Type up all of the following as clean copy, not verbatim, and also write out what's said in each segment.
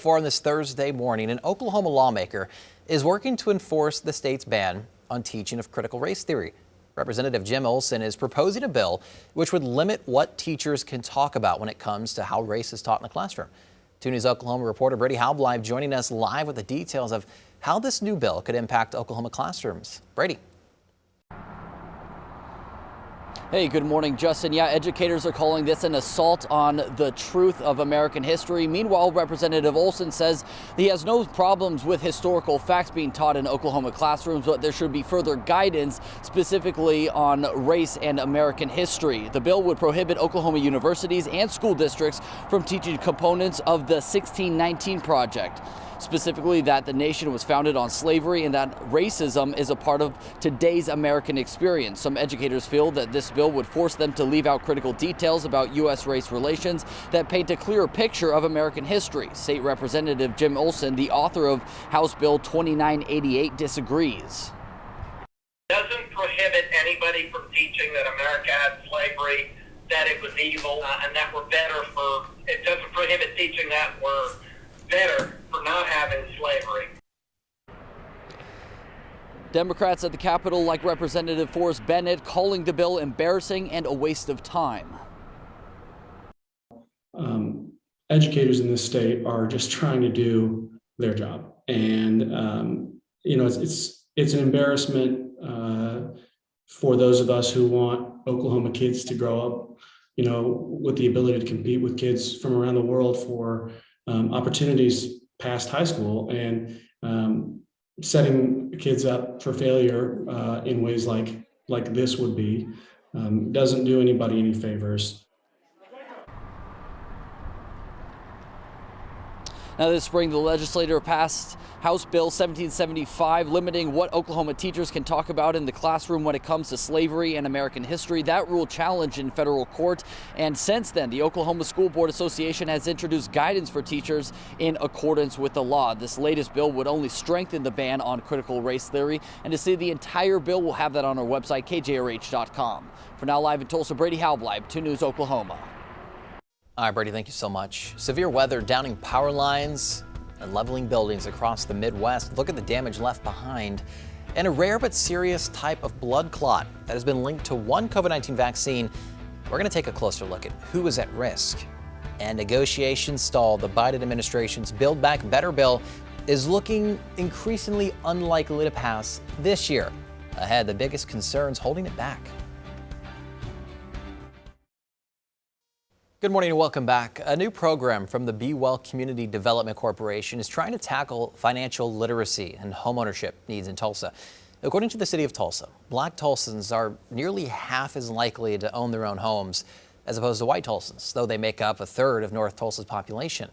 4 on this Thursday morning, an Oklahoma lawmaker is working to enforce the state's ban on teaching of critical race theory. Representative Jim Olson is proposing a bill which would limit what teachers can talk about when it comes to how race is taught in the classroom. 2 News Oklahoma reporter Brady Halbleib joining us live with the details of how this new bill could impact Oklahoma classrooms. Brady. Hey, good morning, Justin. Yeah, educators are calling this an assault on the truth of American history. Meanwhile, Representative Olson says he has no problems with historical facts being taught in Oklahoma classrooms, but there should be further guidance specifically on race and American history. The bill would prohibit Oklahoma universities and school districts from teaching components of the 1619 Project. Specifically that the nation was founded on slavery and that racism is a part of today's American experience. Some educators feel that this bill would force them to leave out critical details about U.S. race relations that paint a clearer picture of American history. State Representative Jim Olson, the author of House Bill 2988, disagrees. It doesn't prohibit anybody from teaching that America had slavery, that it was evil, and that we're better for. It doesn't prohibit teaching that we're better for not having slavery. Democrats at the Capitol, like Representative Forrest Bennett, calling the bill embarrassing and a waste of time. Educators in this state are just trying to do their job, and it's an embarrassment for those of us who want Oklahoma kids to grow up, with the ability to compete with kids from around the world for opportunities past high school, and setting kids up for failure in ways like this would be doesn't do anybody any favors. Now this spring, the legislature passed House Bill 1775, limiting what Oklahoma teachers can talk about in the classroom when it comes to slavery and American history. That rule challenged in federal court, and since then, the Oklahoma School Board Association has introduced guidance for teachers in accordance with the law. This latest bill would only strengthen the ban on critical race theory, and to see the entire bill, we'll have that on our website, kjrh.com. For now, live in Tulsa, Brady Halbleib, 2 News Oklahoma. All right, Brady, thank you so much. Severe weather downing power lines and leveling buildings across the Midwest. Look at the damage left behind. And a rare but serious type of blood clot that has been linked to one COVID-19 vaccine. We're going to take a closer look at who is at risk. And negotiations stall. The Biden administration's Build Back Better bill is looking increasingly unlikely to pass this year. Ahead, the biggest concerns holding it back. Good morning and welcome back. A new program from the Be Well Community Development Corporation is trying to tackle financial literacy and homeownership needs in Tulsa. According to the city of Tulsa, Black Tulsans are nearly half as likely to own their own homes as opposed to white Tulsans, though they make up a third of North Tulsa's population.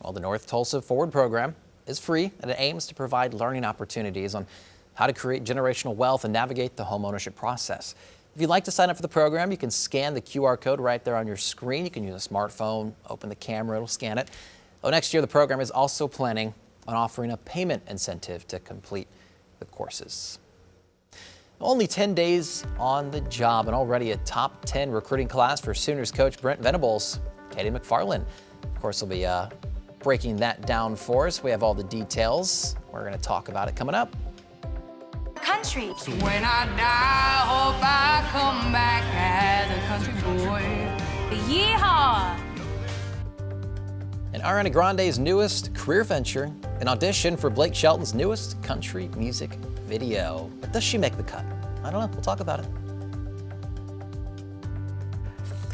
Well, the North Tulsa Forward program is free and it aims to provide learning opportunities on how to create generational wealth and navigate the homeownership process. If you'd like to sign up for the program, you can scan the QR code right there on your screen. You can use a smartphone, open the camera, it'll scan it. Next year, the program is also planning on offering a payment incentive to complete the courses. Only 10 days on the job and already a top 10 recruiting class for Sooners coach Brent Venables. Katie McFarland, of course, will be breaking that down for us. We have all the details. We're going to talk about it coming up. Country. When I die, hope I come back as a country boy. Yeehaw! And Ariana Grande's newest career venture, an audition for Blake Shelton's newest country music video. But does she make the cut? I don't know. We'll talk about it.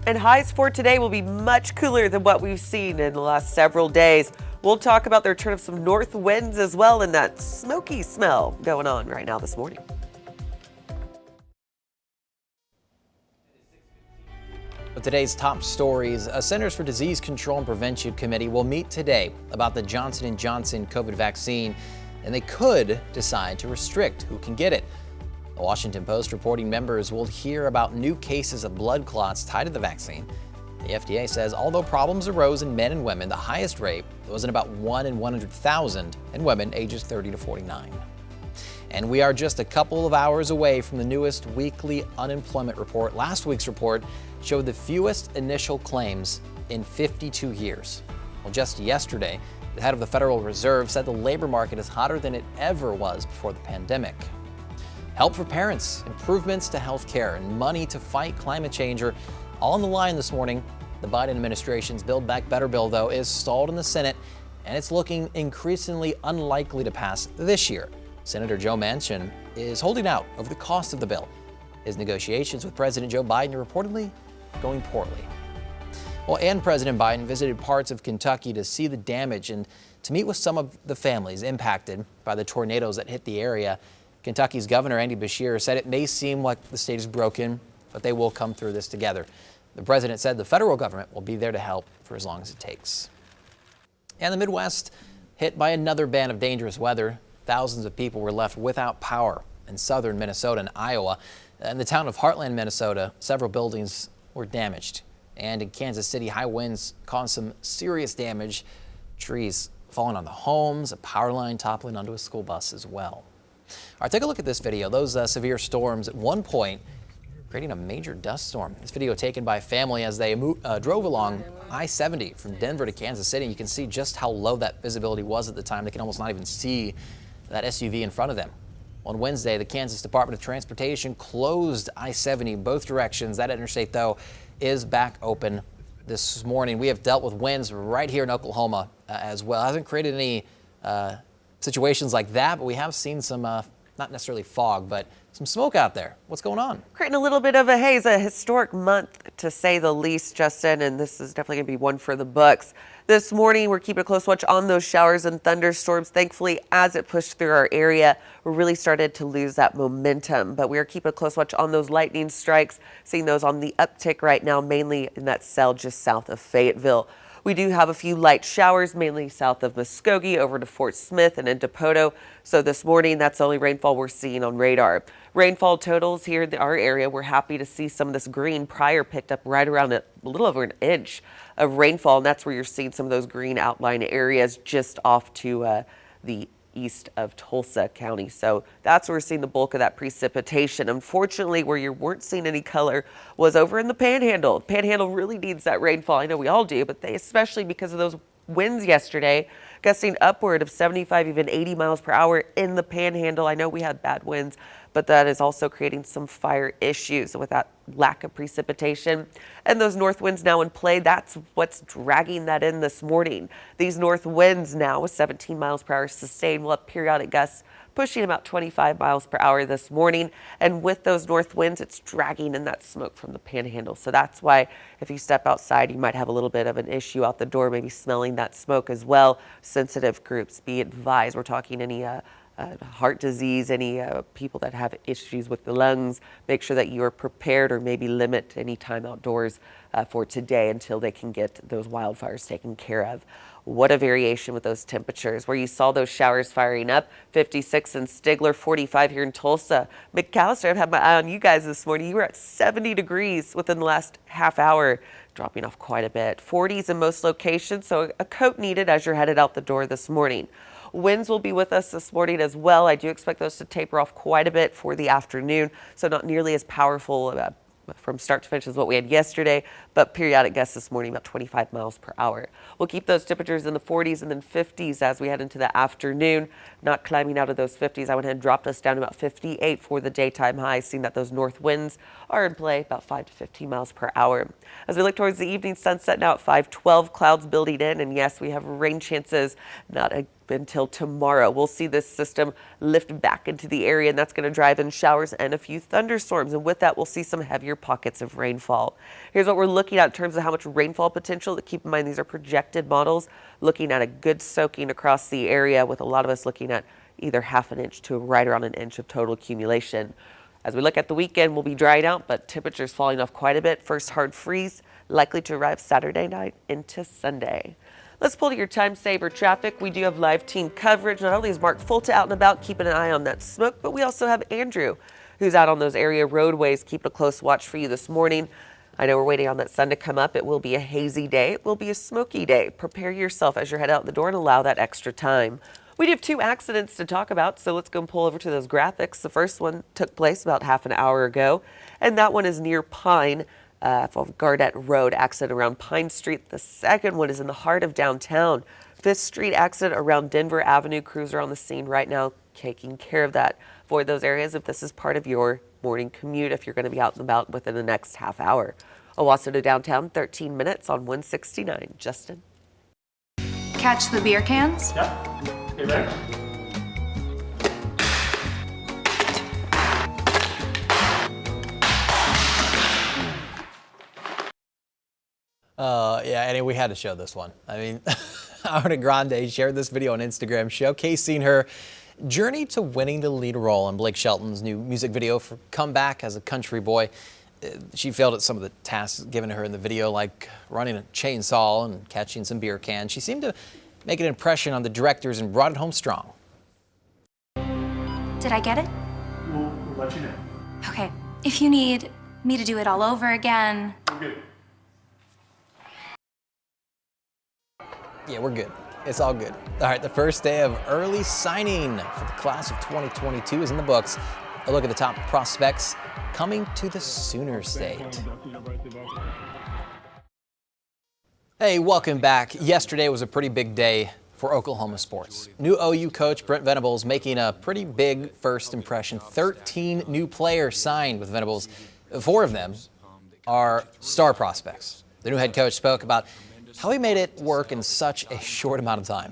And highs for today will be much cooler than what we've seen in the last several days. We'll talk about the return of some north winds as well and that smoky smell going on right now this morning. With today's top stories, a Centers for Disease Control and Prevention Committee will meet today about the Johnson & Johnson COVID vaccine, and they could decide to restrict who can get it. The Washington Post reporting members will hear about new cases of blood clots tied to the vaccine. The FDA says although problems arose in men and women, the highest rate was in about 1 in 100,000 in women ages 30 to 49. And we are just a couple of hours away from the newest weekly unemployment report. Last week's report showed the fewest initial claims in 52 years. Well, just yesterday, The head of the Federal Reserve said the labor market is hotter than it ever was before the pandemic. Help for parents, improvements to health care, and money to fight climate change are all on the line this morning. The Biden administration's Build Back Better bill, though, is stalled in the Senate, and it's looking increasingly unlikely to pass this year. Senator Joe Manchin is holding out over the cost of the bill. His negotiations with President Joe Biden are reportedly going poorly. Well, and President Biden visited parts of Kentucky to see the damage and to meet with some of the families impacted by the tornadoes that hit the area. Kentucky's Governor Andy Beshear said it may seem like the state is broken, but they will come through this together. The president said the federal government will be there to help for as long as it takes. And the Midwest hit by another band of dangerous weather. Thousands of people were left without power in southern Minnesota and Iowa. In the town of Heartland, Minnesota, several buildings were damaged. And in Kansas City, high winds caused some serious damage. Trees falling on the homes, a power line toppling onto a school bus as well. All right, take a look at this video. Those severe storms at one point creating a major dust storm. This video taken by a family as they drove along I-70 from Denver to Kansas City. You can see just how low that visibility was at the time. They can almost not even see that SUV in front of them. On Wednesday, the Kansas Department of Transportation closed I-70 both directions. That interstate, though, is back open this morning. We have dealt with winds right here in Oklahoma as well. It hasn't created any situations like that, but we have seen some, not necessarily fog, but some smoke out there. What's going on? Creating a little bit of a haze, a historic month to say the least, Justin, and this is definitely going to be one for the books. This morning, we're keeping a close watch on those showers and thunderstorms. Thankfully, as it pushed through our area, we really started to lose that momentum, but we are keeping a close watch on those lightning strikes, seeing those on the uptick right now, mainly in that cell just south of Fayetteville. We do have a few light showers, mainly south of Muskogee over to Fort Smith and into Poto. So this morning, that's the only rainfall we're seeing on radar. Rainfall totals here in our area, we're happy to see some of this green prior picked up right around a little over an inch of rainfall. And that's where you're seeing some of those green outline areas just off to the east of Tulsa County. So that's where we're seeing the bulk of that precipitation. Unfortunately, where you weren't seeing any color was over in the Panhandle. Panhandle really needs that rainfall. I know we all do, but they, especially because of those winds yesterday, gusting upward of 75, even 80 miles per hour in the Panhandle. I know we had bad winds, but that is also creating some fire issues with that lack of precipitation. And those north winds now in play, that's what's dragging that in this morning. These north winds now with 17 miles per hour sustained will have periodic gusts pushing about 25 miles per hour this morning. And with those north winds, it's dragging in that smoke from the Panhandle. So that's why if you step outside, you might have a little bit of an issue out the door, maybe smelling that smoke as well. Sensitive groups, be advised. We're talking any heart disease, any people that have issues with the lungs, make sure that you are prepared or maybe limit any time outdoors for today until they can get those wildfires taken care of. What a variation with those temperatures. Where you saw those showers firing up, 56 in Stigler, 45 here in Tulsa. McAllister, I've had my eye on you guys this morning. You were at 70 degrees within the last half hour, dropping off quite a bit. 40s in most locations, so a coat needed as you're headed out the door this morning. Winds will be with us this morning as well. I do expect those to taper off quite a bit for the afternoon, so not nearly as powerful from start to finish as what we had yesterday, but periodic gusts this morning about 25 miles per hour. We'll keep those temperatures in the 40s and then 50s as we head into the afternoon. Not climbing out of those 50s. I went ahead and dropped us down to about 58 for the daytime high, seeing that those north winds are in play about 5 to 15 miles per hour. As we look towards the evening sunset now at 5:12, clouds building in, and yes, we have rain chances not until tomorrow. We'll see this system lift back into the area, and that's going to drive in showers and a few thunderstorms. And with that, we'll see some heavier pockets of rainfall. Here's what we're looking at in terms of how much rainfall potential. Keep in mind, these are projected models, looking at a good soaking across the area, with a lot of us looking at either half an inch to right around an inch of total accumulation. As we look at the weekend, we'll be dried out, but temperatures falling off quite a bit. First hard freeze likely to arrive Saturday night into Sunday. Let's pull to your time saver traffic. We do have live team coverage. Not only is Mark Fulta out and about keeping an eye on that smoke, but we also have Andrew, who's out on those area roadways, keeping a close watch for you this morning. I know we're waiting on that sun to come up. It will be a hazy day. It will be a smoky day. Prepare yourself as you head out the door and allow that extra time. We do have 2 accidents to talk about, so let's go and pull over to those graphics. The first one took place about half an hour ago, and that one is near Pine. Off of Gardette Road, accident around Pine Street. The second one is in the heart of downtown. 5th Street accident around Denver Avenue. Crews are on the scene right now taking care of that. Avoid those areas if this is part of your morning commute, if you're going to be out and about within the next half hour. Owasso to downtown, 13 minutes on 169. Justin. Catch the beer cans? Yep. You ready? Yeah, anyway, we had to show this one. I mean, Ariana Grande shared this video on Instagram showcasing her journey to winning the lead role in Blake Shelton's new music video for Comeback as a Country Boy. She failed at some of the tasks given to her in the video, like running a chainsaw and catching some beer cans. She seemed to make an impression on the directors and brought it home strong. Did I get it? We'll let you know. Okay. If you need me to do it all over again. We're good. Yeah, we're good. It's all good. All right, the first day of early signing for the class of 2022 is in the books. A look at the top prospects coming to the Sooner State. Hey, welcome back. Yesterday was a pretty big day for Oklahoma sports. New OU coach Brent Venables making a pretty big first impression. 13 new players signed with Venables. 4 of them are star prospects. The new head coach spoke about how he made it work in such a short amount of time.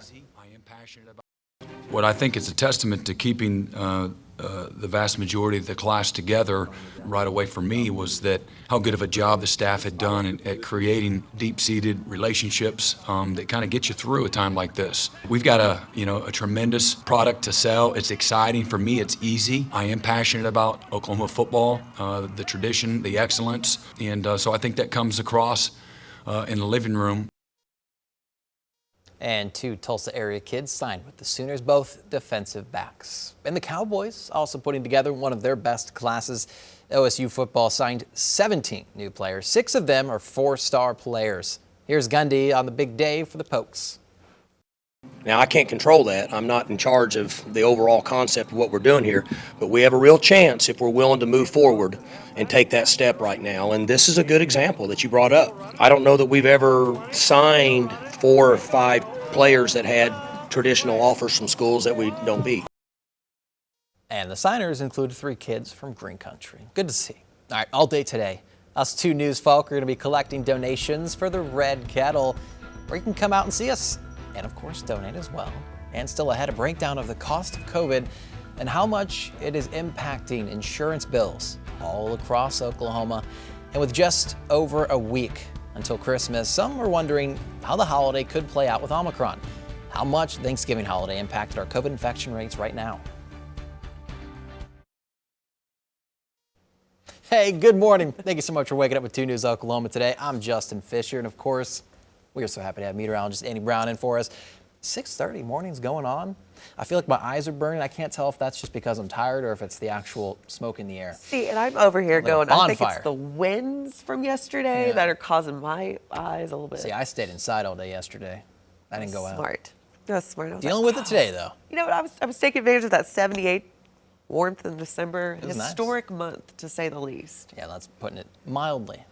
What I think is a testament to keeping the vast majority of the class together right away for me was that how good of a job the staff had done at creating deep-seated relationships that kind of get you through a time like this. We've got a tremendous product to sell. It's exciting for me. It's easy. I am passionate about Oklahoma football, the tradition, the excellence, and so I think that comes across in the living room. And 2 Tulsa area kids signed with the Sooners, both defensive backs. And the Cowboys also putting together one of their best classes. OSU football signed 17 new players. 6 of them are 4-star players. Here's Gundy on the big day for the Pokes. Now, I can't control that. I'm not in charge of the overall concept of what we're doing here, but we have a real chance if we're willing to move forward and take that step right now. And this is a good example that you brought up. I don't know that we've ever signed 4 or 5 players that had traditional offers from schools that we don't beat. And the signers include 3 kids from Green Country. Good to see. All right, all day today, us 2 news folk are going to be collecting donations for the Red Kettle, where you can come out and see us. And of course, donate as well. And still ahead, a breakdown of the cost of COVID and how much it is impacting insurance bills all across Oklahoma. And with just over a week until Christmas, some are wondering how the holiday could play out with Omicron. How much Thanksgiving holiday impacted our COVID infection rates right now. Hey, good morning. Thank you so much for waking up with 2 News Oklahoma today. I'm Justin Fisher, and of course, we are so happy to have meteorologist Andy Brown in for us. 6:30 morning's going on. I feel like my eyes are burning. I can't tell if that's just because I'm tired or if it's the actual smoke in the air. See, and I'm over here Like going, a I think bonfire. it's the winds from yesterday that are causing my eyes a little bit. See, I stayed inside all day yesterday. I didn't go out. Smart. That's smart. I was Dealing like, with it today, though. You know what? I was taking advantage of that 78 warmth in December. was nice. Historic month, to say the least. Yeah, that's putting it mildly.